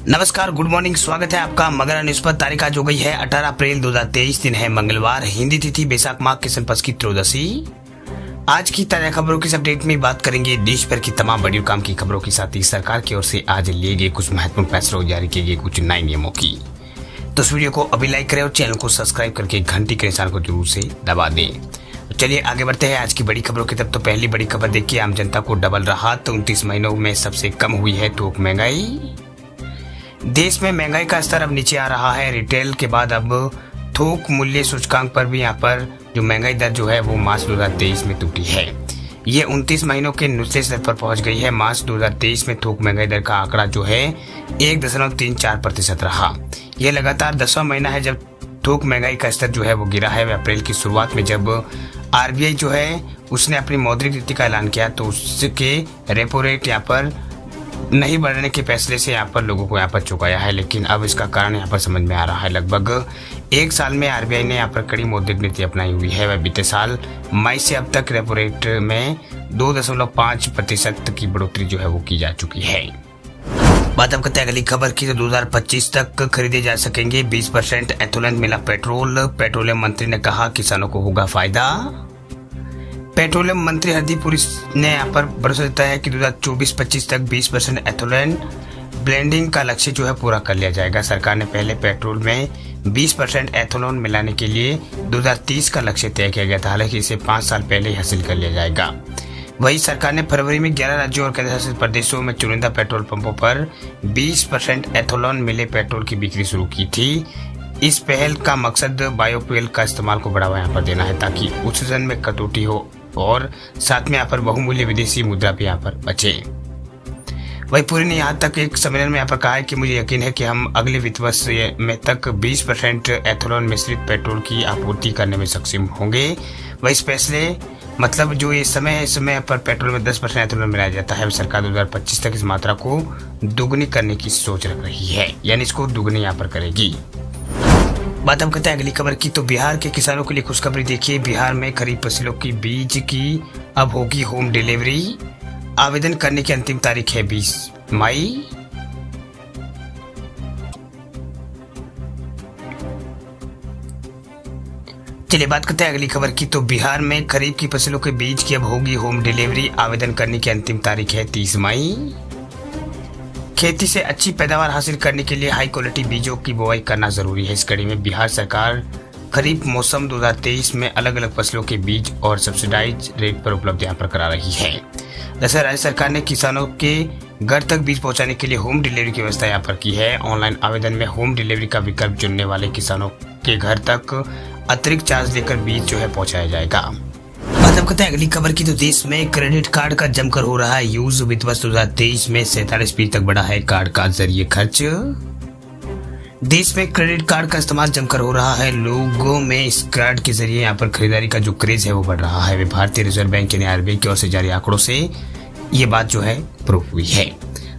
नमस्कार, good morning. स्वागत है आपका मगरा न्यूज पर। तारीख आज हो गई है 18 अप्रैल 2023, दिन है मंगलवार, हिंदी तिथि बैसाख माह कृष्ण पक्ष की त्रयोदशी। आज की ताजा खबरों की अपडेट में बात करेंगे देश भर की तमाम बड़ी काम की खबरों के साथ ही सरकार की ओर से आज लिए गए कुछ महत्वपूर्ण फैसलों, जारी किए गए कुछ नए नियमों की। तो इस वीडियो को अभी लाइक करें और चैनल को सब्सक्राइब करके घंटी के निशान को जरूर से दबा दें। तो चलिए आगे बढ़ते हैं आज की बड़ी खबरों की तरफ। तो पहली बड़ी खबर देखिए, आम जनता को डबल राहत। 29 महीनों में सबसे कम हुई है थोक महंगाई। देश में महंगाई का स्तर अब नीचे आ रहा है। रिटेल के बाद अब थोक मूल्य सूचकांक पर भी यहाँ पर जो महंगाई दर जो है वो मार्च 2023 में टूटी है। ये 29 महीनों के निचले स्तर पर पहुंच गई है। मार्च 2023 में थोक महंगाई दर का आंकड़ा जो है 1.34% रहा। यह लगातार 10वां महीना है जब थोक महंगाई का स्तर जो है वो गिरा है। अप्रैल की शुरुआत में जब आरबीआई जो है उसने अपनी मौद्रिक नीति का ऐलान किया तो उसके रेपो रेट यहाँ पर नहीं बढ़ने के फैसले से यहाँ पर लोगों को यहाँ पर चुकाया है, लेकिन अब इसका कारण यहाँ पर समझ में आ रहा है। लगभग एक साल में आरबीआई ने यहाँ पर कड़ी मौद्रिक नीति अपनाई हुई है। वह बीते साल मई से अब तक रेपो रेट में 2.5% की बढ़ोतरी जो है वो की जा चुकी है। बात अब करते हैं अगली खबर की। तो 2025 तक खरीदे जा सकेंगे 20% एथेनॉल मिला पेट्रोल। पेट्रोलियम मंत्री ने कहा किसानों को होगा फायदा। पेट्रोलियम मंत्री हरदीप पुरी ने यहाँ पर भरोसा जताया है कि 2024-25 तक 20% एथेनॉल ब्लेंडिंग का लक्ष्य जो है पूरा कर लिया जाएगा। सरकार ने पहले पेट्रोल में 20% एथेनॉल मिलाने के लिए 2030 का लक्ष्य तय किया गया था, हालांकि इसे 5 साल पहले ही हासिल कर लिया जाएगा। वहीं सरकार ने फरवरी में 11 राज्यों और केंद्र शासित प्रदेशों में चुनिंदा पेट्रोल पंपों पर 20% एथेनॉल मिले पेट्रोल की बिक्री शुरू की थी। इस पहल का मकसद बायोफ्यूल का इस्तेमाल को बढ़ावा यहाँ पर देना है ताकि उत्सर्जन में कटौती हो और साथ में यहाँ पर बहुमूल्य विदेशी मुद्रा भी यहाँ पर बचे। वही पुरी ने यहाँ तक एक सम्मेलन में यहाँ पर कहा है कि मुझे यकीन है कि हम अगले वित्त वर्ष में तक 20% एथेनॉल मिश्रित पेट्रोल की आपूर्ति करने में सक्षम होंगे। वही इस फैसले मतलब जो ये समय है, इस समय पर पेट्रोल में 10% एथेनॉल मिलाया जाता है। सरकार 2025 तक इस मात्रा को दुगनी करने की सोच रख रही है, यानी इसको दुगनी यहाँ पर करेगी। बात हम करते हैं अगली खबर की। तो बिहार के किसानों के लिए खुशखबरी देखिए, बिहार में खरीफ फसलों की बीज की अब होगी होम डिलीवरी। आवेदन करने की अंतिम तारीख है 20 मई। चलिए बात करते हैं अगली खबर की। तो बिहार में खरीफ की फसलों के बीज की अब होगी होम डिलीवरी। आवेदन करने की अंतिम तारीख है 30 मई। खेती से अच्छी पैदावार हासिल करने के लिए हाई क्वालिटी बीजों की बुआई करना जरूरी है। इस कड़ी में बिहार सरकार खरीफ मौसम 2023 में अलग अलग फसलों के बीज और सब्सिडाइज रेट पर उपलब्ध यहाँ पर करा रही है। दरअसल राज्य सरकार ने किसानों के घर तक बीज पहुंचाने के लिए होम डिलीवरी की व्यवस्था यहाँ पर की है। ऑनलाइन आवेदन में होम डिलीवरी का विकल्प चुनने वाले किसानों के घर तक अतिरिक्त चार्ज लेकर बीज जो है पहुँचाया जाएगा। बात अब करते हैं अगली खबर की। तो देश में क्रेडिट कार्ड का जमकर हो रहा है यूज। वित्त वर्ष 2023 में 47% तक बढ़ा है कार्ड का जरिए खर्च। देश में क्रेडिट कार्ड का इस्तेमाल जमकर हो रहा है। लोगों में इस कार्ड के जरिए यहाँ पर खरीदारी का जो क्रेज है वो बढ़ रहा है। भारतीय रिजर्व बैंक यानी आरबीआई की ओर से जारी आंकड़ों से ये बात जो है प्रूव हुई है।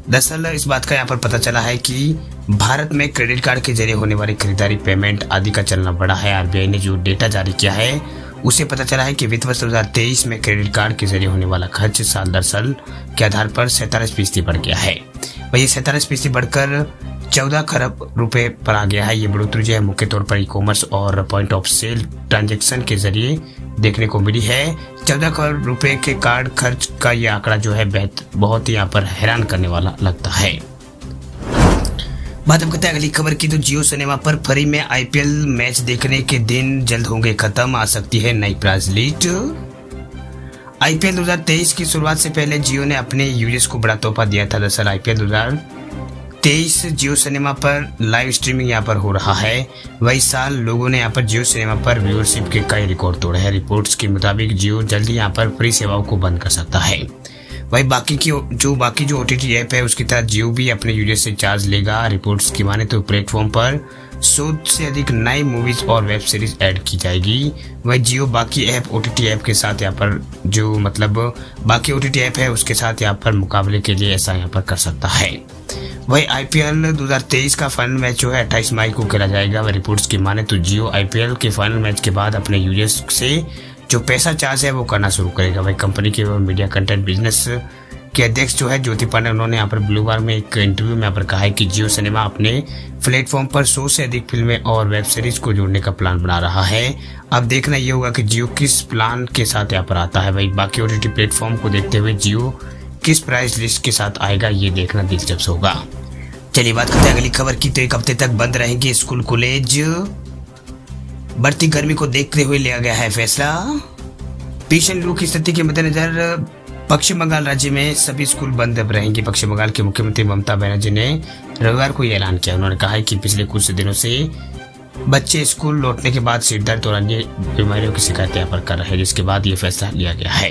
दरअसल इस बात का यहाँ पर पता चला है कि भारत में क्रेडिट कार्ड के जरिए होने वाली खरीदारी, पेमेंट आदि का चलना बढ़ा है। आरबीआई ने जो डेटा जारी किया है उसे पता चला है कि वित्त वर्ष 2023 में क्रेडिट कार्ड के जरिए होने वाला खर्च साल दर साल के आधार पर 47% बढ़ गया है। वही 47% बढ़कर 14 खरब रुपए पर आ गया है। ये बढ़ोतरी जो है मुख्य तौर पर ई कॉमर्स और पॉइंट ऑफ सेल ट्रांजैक्शन के जरिए देखने को मिली है। 14 करोड़ रुपए के कार्ड खर्च का ये आंकड़ा जो है बहुत ही यहाँ पर हैरान करने वाला लगता है। बात हम करते हैं अगली खबर की। तो जियो सिनेमा पर फ्री में आईपीएल मैच देखने के दिन जल्द होंगे खत्म। आ सकती है नई प्राइस लिस्ट। आईपीएल 2023 की शुरुआत से पहले जियो ने अपने यूजर्स को बड़ा तोहफा दिया था। दरअसल आईपीएल 2023 जियो सिनेमा पर लाइव स्ट्रीमिंग यहाँ पर हो रहा है। वही साल लोगों ने यहाँ पर जियो सिनेमा पर व्यूअरशिप के कई रिकॉर्ड तोड़े हैं। रिपोर्ट्स के मुताबिक जियो जल्द ही यहाँ पर फ्री सेवाओं को बंद कर सकता है। वही बाकी जो ओटीटी ऐप है उसकी तरह जियो भी अपने यूजर से चार्ज लेगा। रिपोर्ट्स की माने तो प्लेटफॉर्म पर 100 से अधिक नई मूवीज और वेब सीरीज ऐड की जाएगी। वही जियो बाकी ऐप ओटीटी ऐप के साथ यहाँ पर जो बाकी ओटीटी ऐप है उसके साथ यहाँ पर मुकाबले के लिए ऐसा यहाँ पर कर सकता है। वही आईपीएल 2023 का फाइनल मैच जो है 28 मई को खेला जाएगा। वह रिपोर्ट्स की माने तो जियो आईपीएल के फाइनल मैच के बाद अपने यूजर्स से जो पैसा चार्ज है वो करना शुरू करेगा। वही कंपनी के मीडिया कंटेंट बिजनेस के अध्यक्ष जो है ज्योति पांडे, उन्होंने यहाँ पर बुधवार में एक इंटरव्यू में यहाँ पर कहा है कि जियो सिनेमा अपने प्लेटफॉर्म पर 100 से अधिक फिल्में और वेब सीरीज को जोड़ने का प्लान बना रहा है। अब देखना ये होगा कि जियो किस प्लान के साथ यहाँ पर आता है। भाई बाकी OTT प्लेटफॉर्म को देखते हुए जियो किस प्राइस लिस्ट के साथ आएगा, ये देखना दिलचस्प होगा। चलिए बात करते हैं अगली खबर की। तो एक हफ्ते तक बंद रहेंगे स्कूल कॉलेज, बढ़ती गर्मी को देखते हुए लिया गया है फैसला। भीषण लू की स्थिति के मद्देनजर पश्चिम बंगाल राज्य में सभी स्कूल बंद रहेंगे। पश्चिम बंगाल के मुख्यमंत्री ममता बनर्जी ने रविवार को यह ऐलान किया। उन्होंने कहा है कि पिछले कुछ दिनों से बच्चे स्कूल लौटने के बाद सिर दर्द और अन्य बीमारियों की शिकायत यहाँ पर कर रहे हैं, जिसके बाद ये फैसला लिया गया है।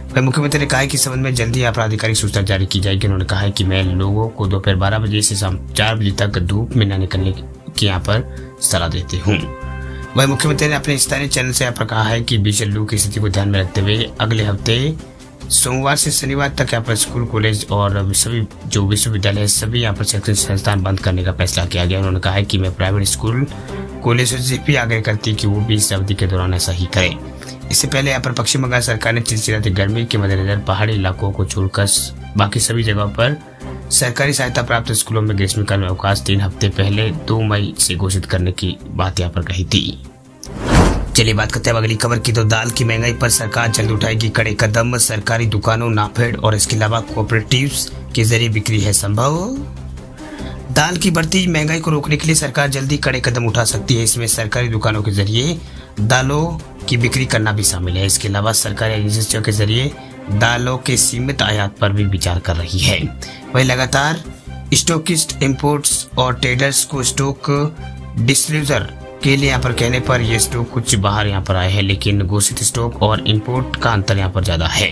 वह मुख्यमंत्री ने कहा है कि संबंध में जल्दी यहाँ पर आधिकारिक सूचना जारी की जाएगी। उन्होंने कहा है कि मैं लोगों को दोपहर 12 बजे से शाम 4 बजे तक धूप में न निकलने की यहाँ पर सलाह देती हूँ। वह मुख्यमंत्री ने अपने स्थानीय चैनल से यहाँ पर कहा है कि भीषण लू की स्थिति को ध्यान में रखते हुए अगले हफ्ते सोमवार से शनिवार तक यहाँ पर स्कूल कॉलेज और सभी जो विश्वविद्यालय है सभी यहाँ पर शैक्षणिक संस्थान बंद करने का फैसला किया गया। उन्होंने कहा है कि मैं प्राइवेट स्कूल कॉलेजों से भी आग्रह करती कि वो भी इस अवधि के दौरान ऐसा ही करें। इससे पहले यहाँ पर पश्चिम बंगाल सरकार ने चिलचिलाती गर्मी के मद्देनजर पहाड़ी इलाकों को छोड़कर बाकी सभी जगहों पर सरकारी सहायता प्राप्त स्कूलों में ग्रीष्मकालीन अवकाश 3 हफ्ते पहले 2 मई से घोषित करने की बात यहाँ पर कही थी। चलिए बात करते हैं अगली खबर की। तो दाल की महंगाई पर सरकार जल्द उठाएगी कड़े कदम। सरकारी दुकानों, नाफेड और इसके अलावा कोऑपरेटिव्स के जरिए बिक्री है संभव। दाल की बढ़ती महंगाई को रोकने के लिए सरकार जल्दी कड़े कदम उठा सकती है। इसमें सरकारी दुकानों के जरिए दालों की बिक्री करना भी शामिल है। इसके अलावा सरकारी एजेंसियों के जरिए दालों के सीमित आयात पर भी विचार कर रही है। वही लगातार स्टॉकिस्ट, इंपोर्ट्स और ट्रेडर्स को स्टॉक डिस्ट्रीब्यूटर के लिए यहाँ पर कहने पर ये स्टॉक कुछ बाहर यहाँ पर आए हैं, लेकिन घोषित स्टॉक और इंपोर्ट का अंतर यहाँ पर ज्यादा है।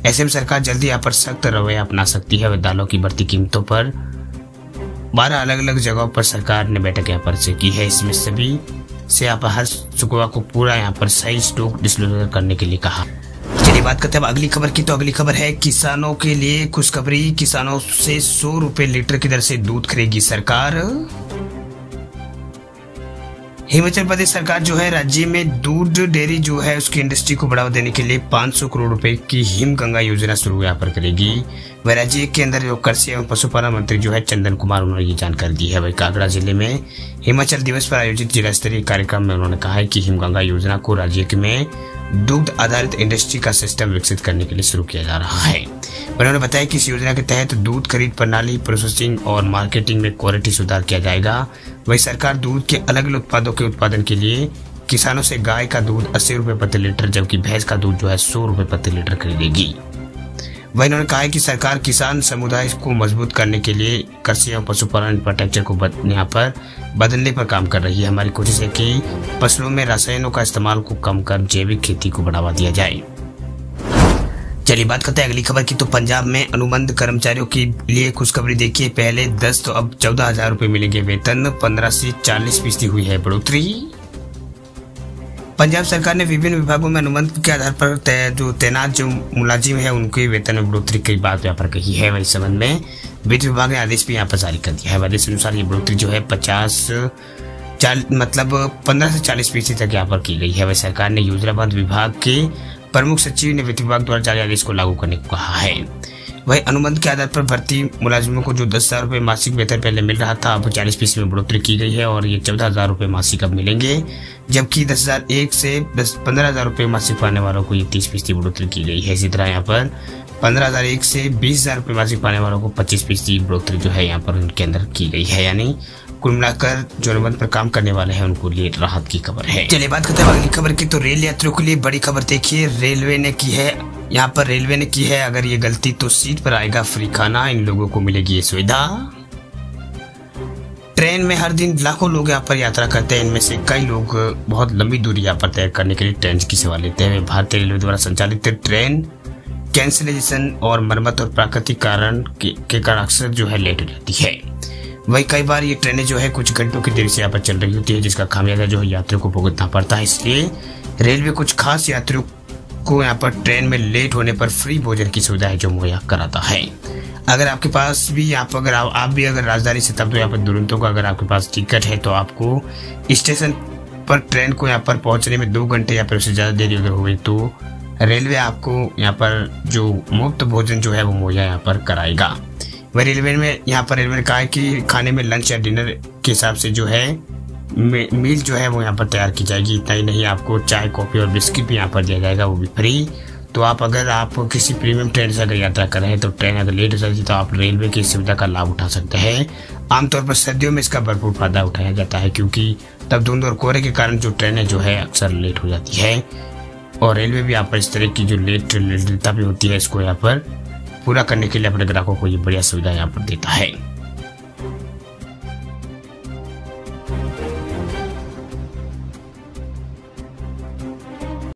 ऐसे में सरकार जल्दी यहाँ पर सख्त रवैया अपना सकती है। दालों की बढ़ती कीमतों पर 12 अलग अलग जगहों पर सरकार ने बैठक यहाँ पर से की है। इसमें सभी से यहाँ पर हर शुक्रवार को पूरा यहाँ पर सही स्टॉक डिस्क्लोजर करने के लिए कहा। चलिए बात करते हैं अगली खबर की। तो अगली खबर है किसानों के लिए खुशखबरी। किसानों से 100 रुपए लीटर की दर से दूध खरीदेगी सरकार। हिमाचल प्रदेश सरकार जो है राज्य में दूध डेयरी जो है उसकी इंडस्ट्री को बढ़ावा देने के लिए 500 करोड़ रुपए की हिमगंगा योजना शुरू यहाँ पर करेगी। वह राज्य के अंदर जो कृषि एवं पशुपालन मंत्री जो है चंदन कुमार, उन्होंने ये जानकारी दी है। वही कांगड़ा जिले में हिमाचल दिवस पर आयोजित जिला स्तरीय कार्यक्रम में उन्होंने कहा है कि हिमगंगा योजना को राज्य में दुग्ध आधारित इंडस्ट्री का सिस्टम विकसित करने के लिए शुरू किया जा रहा है। उन्होंने बताया कि इस योजना के तहत दूध खरीद प्रणाली, प्रोसेसिंग और मार्केटिंग में क्वालिटी सुधार किया जाएगा। वही सरकार दूध के अलग अलग उत्पादों के उत्पादन के लिए किसानों से गाय का दूध 80 रुपए प्रति लीटर जबकि भैंस का दूध जो है 100 रुपए प्रति लीटर खरीदेगी। वही उन्होंने कहा है कि सरकार किसान समुदाय को मजबूत करने के लिए कृषि एवं पशुपालन इंफ्रास्ट्रक्चर को यहाँ पर बदलने पर काम कर रही है। हमारी कोशिश है कि फसलों में रसायनों का इस्तेमाल को कम कर जैविक खेती को बढ़ावा दिया जाए। चलिए बात करते हैं अगली खबर की। तो पंजाब में अनुबंध कर्मचारियों के लिए खुशखबरी देखिए। पहले 10 तो अब 14,000 रुपए मिलेंगे वेतन। 15 से 40% हुई है बढ़ोतरी। पंजाब सरकार ने विभिन्न विभागों में अनुबंध के आधार पर तैनात जो मुलाजिम है उनके वेतन में बढ़ोतरी की बात यहाँ पर कही है। वही संबंध में वित्त विभाग ने आदेश भी यहाँ पर जारी कर दिया है। आदेश अनुसार ये बढ़ोतरी जो है 15 से 40% तक यहाँ पर की गई है। वही सरकार ने योजनाबद्ध विभाग के प्रमुख सचिव ने वित्त विभाग द्वारा जारी आदेश को लागू करने को कहा है। वही अनुबंध के आधार पर भर्ती मुलाजिमों को जो 10,000 रुपए मासिक वेतन पहले मिल रहा था अब 40% में बढ़ोतरी की गई है और ये 14,000 रुपए मासिक अब मिलेंगे, जबकि 10,001 से 15,000 रुपए मासिक पाने वालों को ये 30% बढ़ोतरी की गई है। इसी तरह यहाँ पर 15,001 से 20,000 रुपए मासिक पाने वालों को 25% बढ़ोतरी जो है यहाँ पर उनके अंदर की गई है। यानी कुल मिलाकर जो अनुबंध पर काम करने वाले हैं उनको लिए राहत की खबर है। चलिए बात करते हैं अगली खबर की। तो रेल यात्रियों के लिए बड़ी खबर देखिए। रेलवे ने की है यहाँ पर रेलवे ने की है अगर ये गलती तो सीट पर आएगा फ्री खाना। इन लोगों को मिलेगी ये सुविधा। ट्रेन में हर दिन लाखों लोग यहाँ पर यात्रा करते हैं। इनमें से कई लोग बहुत लंबी दूरी यहाँ पर तय करने के लिए ट्रेन की सेवा लेते हैं। भारतीय रेलवे द्वारा संचालित ट्रेन कैंसिलेशन और मरम्मत और प्राकृतिक कारण के कारण अक्सर जो है लेट हो जाती है। वही कई बार ये ट्रेनें जो है कुछ घंटों की देरी से यहाँ पर चल रही होती है, जिसका खामियाजा जो है यात्रियों को भुगतना पड़ता है। इसलिए रेलवे कुछ खास यात्रियों को यहाँ पर ट्रेन में लेट होने पर फ्री भोजन की सुविधा है जो मुहैया कराता है। अगर आपके पास भी यहाँ पर अगर आप भी अगर राजधानी से तब तो यहाँ पर दुरंतो का अगर आपके पास टिकट है तो आपको स्टेशन पर ट्रेन को यहाँ पर पहुंचने में 2 घंटे या फिर उससे ज्यादा देरी अगर हुई तो रेलवे आपको यहाँ पर जो मुफ्त भोजन जो है वो मुहैया यहाँ पर कराएगा। वह रेलवे ने कहा है कि खाने में लंच या डिनर के हिसाब से जो है मील जो है वो यहाँ पर तैयार की जाएगी। इतना ही नहीं, आपको चाय, कॉफ़ी और बिस्किट भी यहाँ पर दिया जाएगा, वो भी फ्री। तो अगर आप किसी प्रीमियम ट्रेन से अगर यात्रा कर रहे हैं तो ट्रेन अगर लेट हो जाती है तो आप रेलवे की सुविधा का लाभ उठा सकते हैं। आमतौर पर सर्दियों में इसका भरपूर फायदा उठाया जाता है, क्योंकि तब धुंध और कोहरे के कारण जो ट्रेनें जो है अक्सर लेट हो जाती है, और रेलवे भी यहाँ पर इस तरह की जो लेटता भी होती है इसको यहाँ पर पूरा करने के लिए अपने ग्राहकों को ये बढ़िया सुविधा यहाँ पर देता है।